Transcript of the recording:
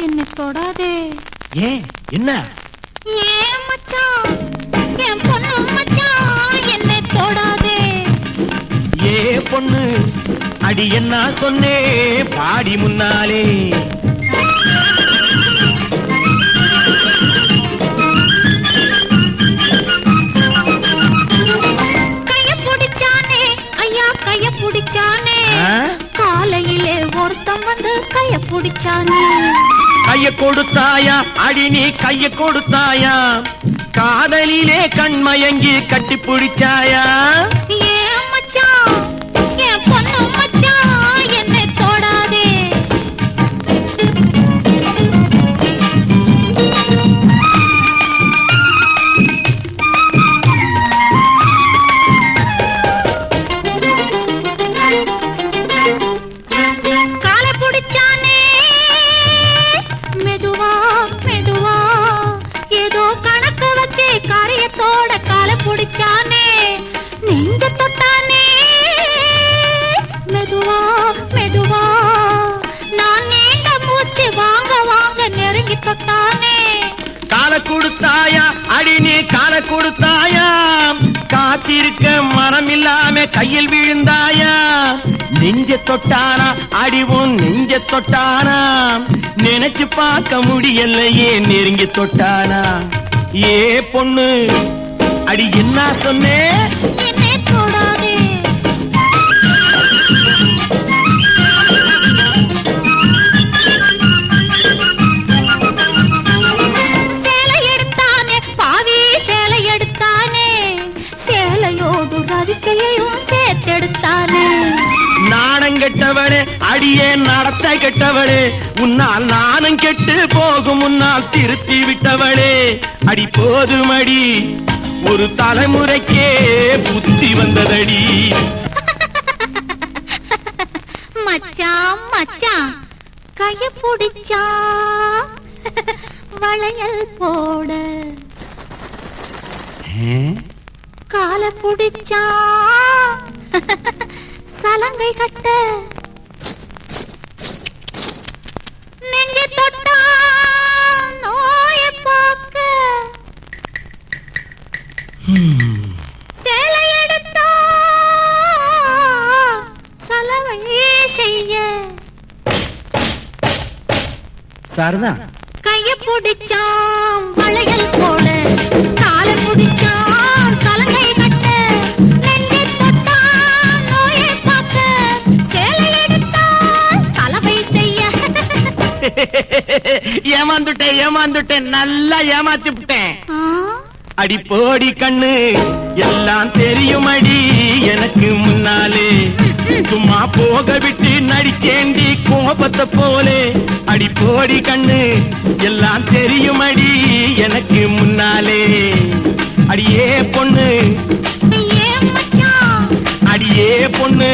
என்னை தொடாதே. ஏன் என்ன? ஏன் மச்சான், என் பொண்ணு மச்சான், என்னை தொடாதே. ஏ பொண்ணு அடி என்ன சொன்னே பாடி முன்னாலே. கைய பிடிச்சானே ஐயா, கைய பிடிச்சானே. காலையிலே ஒருத்தம் வந்து கைய பிடிச்சானே. கைய கொடுத்தாயா அடி நீ கைய கொடுத்தாயா? காதலிலே கண்மயங்கி கட்டி பிடிச்சாயா? ஏன் மச்சான், என் பொண்ணு மச்சான், என்னை தொடாதே. காலை பிடிச்சானே மெதுவா மெதுவா, ஏதோ கணக்கு வச்சு காரியத்தோட காலை பிடிச்சானே. நெஞ்ச தொட்டானே மெதுவா மெதுவா, நான் நீண்ட மூச்சு வாங்க வாங்க நெருங்கி தொட்டானே. காலை கொடுத்தாயா அடி நீ காலை கொடுத்தாயா? காத்திருக்க மனம் இல்லாம கையில் விழுந்தாயா? நெஞ்ச தொட்டானா அடிவும் நெஞ்ச தொட்டானா? நினைச்சு பார்க்க முடியலையே நெருங்கி தொட்டானா? ஏ பொண்ணு அடி என்ன சொன்னே? என்னை தொடாதே. சேலை எடுத்தானே பாவி, சேலை எடுத்தானே. சேலையோடு ரவிக்கையையும் சேர்த்தெடுத்தானே. நாணம் கெட்டவளே அடியே நடத்த கெட்டவளே, உன்னால் நானும் கெட்டு போகும் முன்னால் திருத்தி விட்டவளே. அடி போதுமடி ஒரு தலைமுறைக்கே புத்தி வந்ததடி. மச்சான் மச்சான் கைய பிடிச்சா வளையல் போட, காலை பிடிச்சா சலங்கை கட்ட, நெஞ்ச தொட்டா நோய பார்க்க, சேலை எடுத்தா சலவை செய்ய. சாரதான் கைய பிடிச்சான் வளையல் போட, காலை பிடிச்சான் சலங்கை கட்ட, நெஞ்சை தொட்டான் நோயை பார்க்க, சேலை எடுத்தான் சலவை செய்ய. ஏமாந்துட்டேன் ஏமாந்துட்டேன், நல்லா ஏமாத்தி விட்டேன். ஆ, அடி போடி கண்ணு எல்லாம் தெரியும் அடி எனக்கு முன்னாலே. சும்மா போக விட்டு நடிச்சேண்டி கோபத்தை போலே. அடி போடி கண்ணு எல்லாம் தெரியும் அடி எனக்கு முன்னாலே. அடியே பொண்ணு ஏன் மச்சான், அடியே பொண்ணு